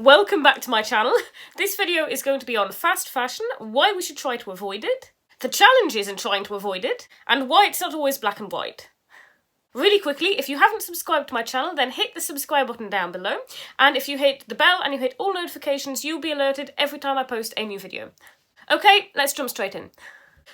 Welcome back to my channel. This video is going to be on fast fashion, why we should try to avoid it, the challenges in trying to avoid it, and why it's not always black and white. Really quickly, if you haven't subscribed to my channel, then hit the subscribe button down below, and if you hit the bell and you hit all notifications, you'll be alerted every time I post a new video. Okay, let's jump straight in.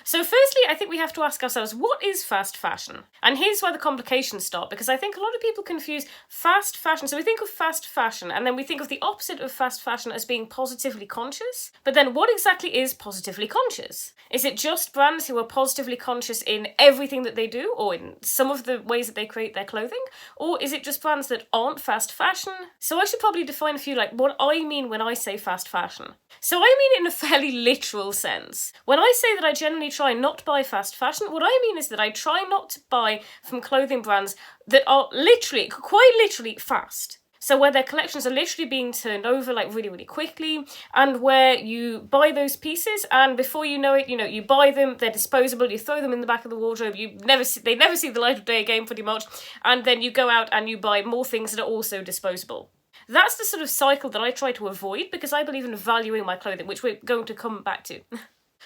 So firstly, I think we have to ask ourselves, what is fast fashion? And here's where the complications start, because I think a lot of people confuse fast fashion. So we think of fast fashion, and then we think of the opposite of fast fashion as being positively conscious. But then what exactly is positively conscious? Is it just brands who are positively conscious in everything that they do, or in some of the ways that they create their clothing? Or is it just brands that aren't fast fashion? So I should probably define a few, like, what I mean when I say fast fashion. So I mean it in a fairly literal sense. When I say that I generally try not to buy fast fashion, what I mean is that I try not to buy from clothing brands that are literally, quite literally, fast. So where their collections are literally being turned over like really, really quickly, and where you buy those pieces and before you know it, you buy them, they're disposable, you throw them in the back of the wardrobe, they never see the light of day again pretty much, and then you go out and you buy more things that are also disposable. That's the sort of cycle that I try to avoid because I believe in valuing my clothing, which we're going to come back to.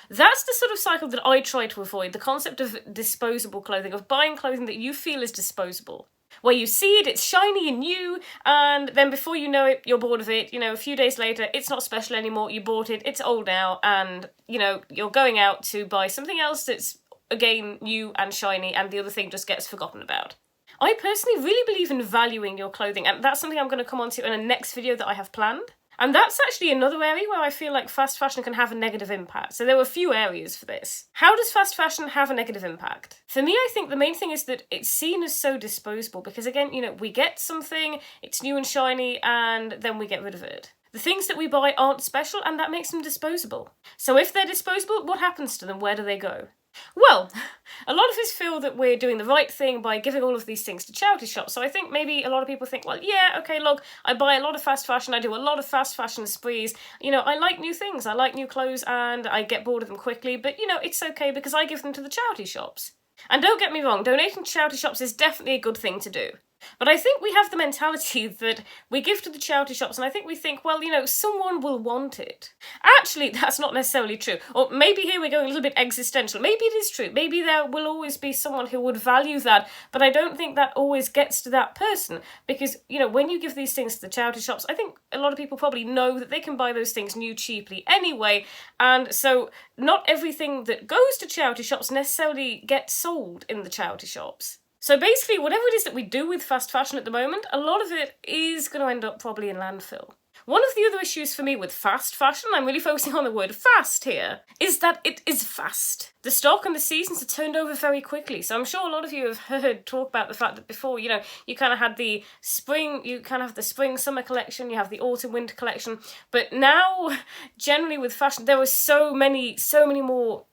That's the sort of cycle that I try to avoid, the concept of disposable clothing, of buying clothing that you feel is disposable. Where you see it, it's shiny and new, and then before you know it, you're bored of it. A few days later, it's not special anymore, you bought it, it's old now, and, you're going out to buy something else that's, again, new and shiny, and the other thing just gets forgotten about. I personally really believe in valuing your clothing, and that's something I'm going to come on to in a next video that I have planned. And that's actually another area where I feel like fast fashion can have a negative impact. So there were a few areas for this. How does fast fashion have a negative impact? For me, I think the main thing is that it's seen as so disposable because, again, we get something, it's new and shiny, and then we get rid of it. The things that we buy aren't special, and that makes them disposable. So if they're disposable, what happens to them? Where do they go? Well, a lot of us feel that we're doing the right thing by giving all of these things to charity shops. So I think maybe a lot of people think, well, yeah, okay, look, I buy a lot of fast fashion, I do a lot of fast fashion sprees. I like new things, I like new clothes, and I get bored of them quickly, but, it's okay because I give them to the charity shops. And don't get me wrong, donating to charity shops is definitely a good thing to do. But I think we have the mentality that we give to the charity shops and I think we think, well, someone will want it. Actually, that's not necessarily true. Or maybe here we're going a little bit existential. Maybe it is true. Maybe there will always be someone who would value that, but I don't think that always gets to that person. Because, when you give these things to the charity shops, I think a lot of people probably know that they can buy those things new cheaply anyway. And so not everything that goes to charity shops necessarily gets sold in the charity shops. So basically, whatever it is that we do with fast fashion at the moment, a lot of it is going to end up probably in landfill. One of the other issues for me with fast fashion, I'm really focusing on the word fast here, is that it is fast. The stock and the seasons are turned over very quickly. So I'm sure a lot of you have heard talk about the fact that before, you kind of had the spring, summer collection, you have the autumn, winter collection. But now, generally with fashion, there are so many more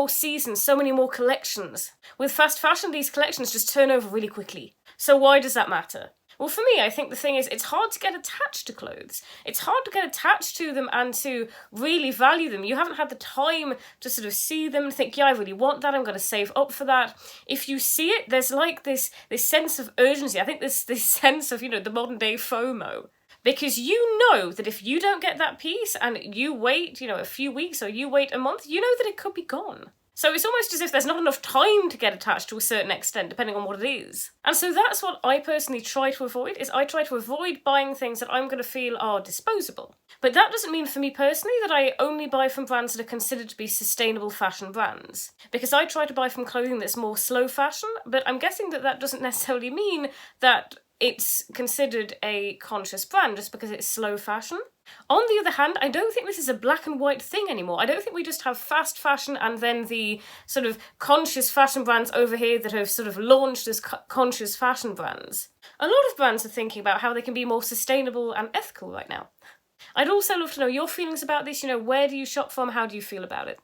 seasons, so many more collections. With fast fashion, these collections just turn over really quickly. So why does that matter? Well, for me, I think the thing is, it's hard to get attached to clothes. It's hard to get attached to them and to really value them. You haven't had the time to sort of see them and think, yeah, I really want that, I'm going to save up for that. If you see it, there's like this sense of urgency. I think this sense of, the modern day FOMO. Because you know that if you don't get that piece and you wait, a few weeks or you wait a month, you know that it could be gone. So it's almost as if there's not enough time to get attached to a certain extent, depending on what it is. And so that's what I personally try to avoid, is I try to avoid buying things that I'm going to feel are disposable. But that doesn't mean for me personally that I only buy from brands that are considered to be sustainable fashion brands. Because I try to buy from clothing that's more slow fashion, but I'm guessing that that doesn't necessarily mean that it's considered a conscious brand just because it's slow fashion. On the other hand, I don't think this is a black and white thing anymore. I don't think we just have fast fashion and then the sort of conscious fashion brands over here that have sort of launched as conscious fashion brands. A lot of brands are thinking about how they can be more sustainable and ethical right now. I'd also love to know your feelings about this. Where do you shop from? How do you feel about it?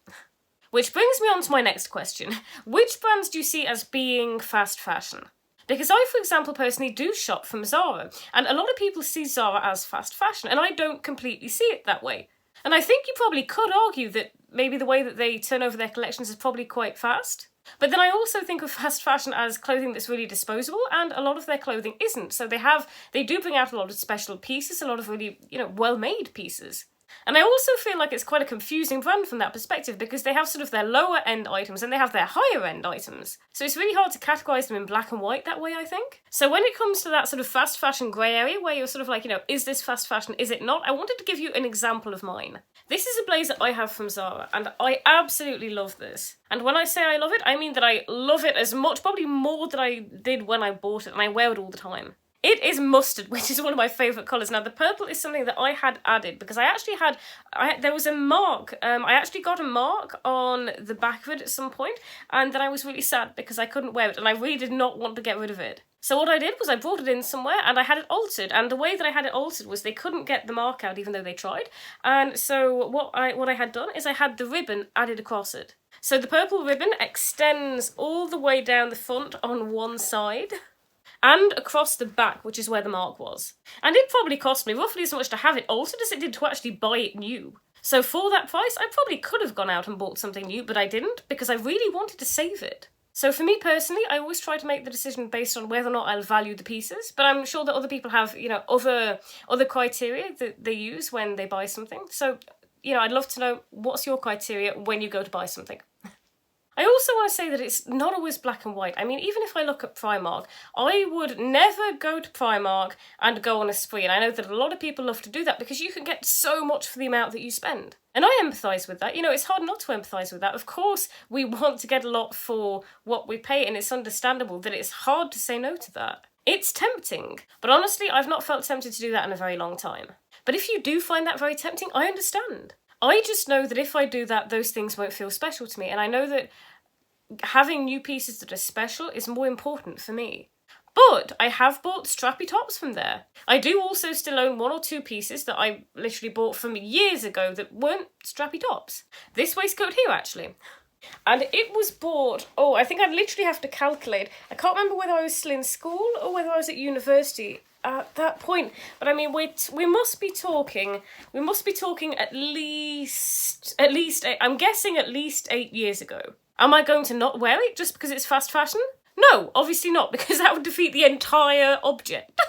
Which brings me on to my next question. Which brands do you see as being fast fashion? Because I, for example, personally do shop from Zara, and a lot of people see Zara as fast fashion, and I don't completely see it that way. And I think you probably could argue that maybe the way that they turn over their collections is probably quite fast. But then I also think of fast fashion as clothing that's really disposable, and a lot of their clothing isn't. So they do bring out a lot of special pieces, a lot of really, well-made pieces. And I also feel like it's quite a confusing brand from that perspective, because they have sort of their lower end items and they have their higher end items. So it's really hard to categorise them in black and white that way, I think. So when it comes to that sort of fast fashion grey area where you're sort of like, is this fast fashion, is it not? I wanted to give you an example of mine. This is a blazer I have from Zara, and I absolutely love this. And when I say I love it, I mean that I love it as much, probably more than I did when I bought it, and I wear it all the time. It is mustard, which is one of my favourite colours. Now, the purple is something that I had added because there was a mark. I actually got a mark on the back of it at some point, and then I was really sad because I couldn't wear it, and I really did not want to get rid of it. So what I did was I brought it in somewhere and I had it altered, and the way that I had it altered was they couldn't get the mark out even though they tried. And so what I had done is I had the ribbon added across it. So the purple ribbon extends all the way down the front on one side and across the back, which is where the mark was. And it probably cost me roughly as much to have it altered as it did to actually buy it new. So for that price, I probably could have gone out and bought something new, but I didn't because I really wanted to save it. So for me personally, I always try to make the decision based on whether or not I'll value the pieces, but I'm sure that other people have, other criteria that they use when they buy something. So, I'd love to know what's your criteria when you go to buy something. I also want to say that it's not always black and white. I mean, even if I look at Primark, I would never go to Primark and go on a spree. And I know that a lot of people love to do that because you can get so much for the amount that you spend. And I empathise with that. It's hard not to empathise with that. Of course, we want to get a lot for what we pay, and it's understandable that it's hard to say no to that. It's tempting, but honestly, I've not felt tempted to do that in a very long time. But if you do find that very tempting, I understand. I just know that if I do that, those things won't feel special to me. And I know that having new pieces that are special is more important for me. But I have bought strappy tops from there. I do also still own 1 or 2 pieces that I literally bought from years ago that weren't strappy tops. This waistcoat here, actually. And it was bought, I think I'd literally have to calculate. I can't remember whether I was still in school or whether I was at university at that point. But I mean, we must be talking at least, I'm guessing at least 8 years ago. Am I going to not wear it just because it's fast fashion? No, obviously not, because that would defeat the entire object.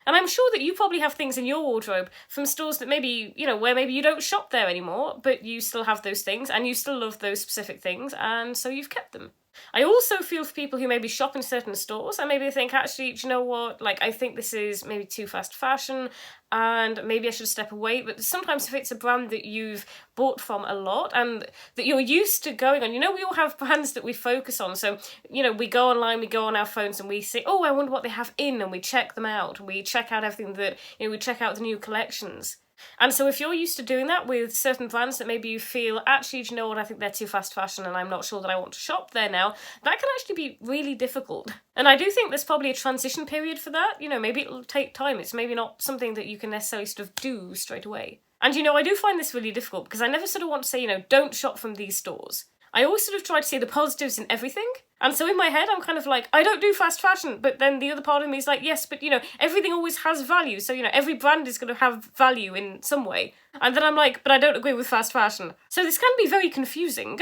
And I'm sure that you probably have things in your wardrobe from stores that maybe, where maybe you don't shop there anymore, but you still have those things and you still love those specific things, and so you've kept them. I also feel for people who maybe shop in certain stores and maybe they think, actually, do you know what, I think this is maybe too fast fashion and maybe I should step away. But sometimes if it's a brand that you've bought from a lot and that you're used to going on, we all have brands that we focus on. So, we go online, we go on our phones and we say, I wonder what they have in, and we check them out. We check out everything that, we check out the new collections. And so if you're used to doing that with certain brands that maybe you feel, actually, do you know what, I think they're too fast fashion and I'm not sure that I want to shop there now, that can actually be really difficult. And I do think there's probably a transition period for that. Maybe it'll take time. It's maybe not something that you can necessarily sort of do straight away. And, I do find this really difficult because I never sort of want to say, don't shop from these stores. I always sort of try to see the positives in everything. And so in my head, I'm kind of like, I don't do fast fashion. But then the other part of me is like, yes, but, everything always has value. So, every brand is going to have value in some way. And then I'm like, but I don't agree with fast fashion. So this can be very confusing.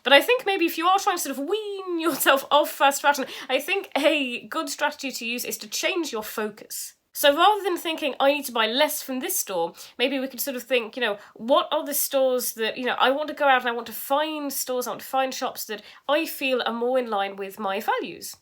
But I think maybe if you are trying to sort of wean yourself off fast fashion, I think a good strategy to use is to change your focus. So rather than thinking, I need to buy less from this store, maybe we could sort of think, what are the stores that, I want to go out and I want to find stores, I want to find shops that I feel are more in line with my values.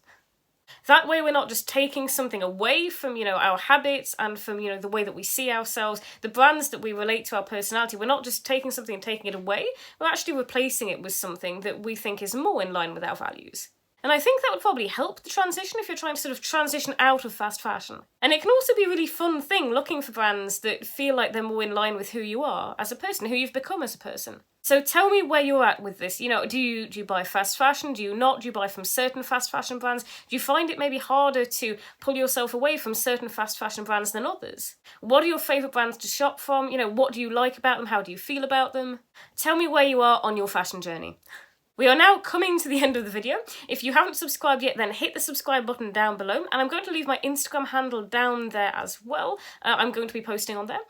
That way we're not just taking something away from, our habits and from, the way that we see ourselves, the brands that we relate to our personality. We're not just taking something and taking it away, we're actually replacing it with something that we think is more in line with our values. And I think that would probably help the transition if you're trying to sort of transition out of fast fashion. And it can also be a really fun thing looking for brands that feel like they're more in line with who you are as a person, who you've become as a person. So tell me where you're at with this. Do you buy fast fashion? Do you not? Do you buy from certain fast fashion brands? Do you find it maybe harder to pull yourself away from certain fast fashion brands than others? What are your favourite brands to shop from? What do you like about them? How do you feel about them? Tell me where you are on your fashion journey. We are now coming to the end of the video. If you haven't subscribed yet, then hit the subscribe button down below. And I'm going to leave my Instagram handle down there as well. I'm going to be posting on there.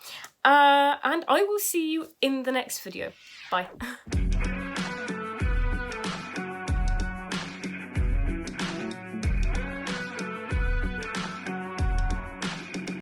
And I will see you in the next video. Bye.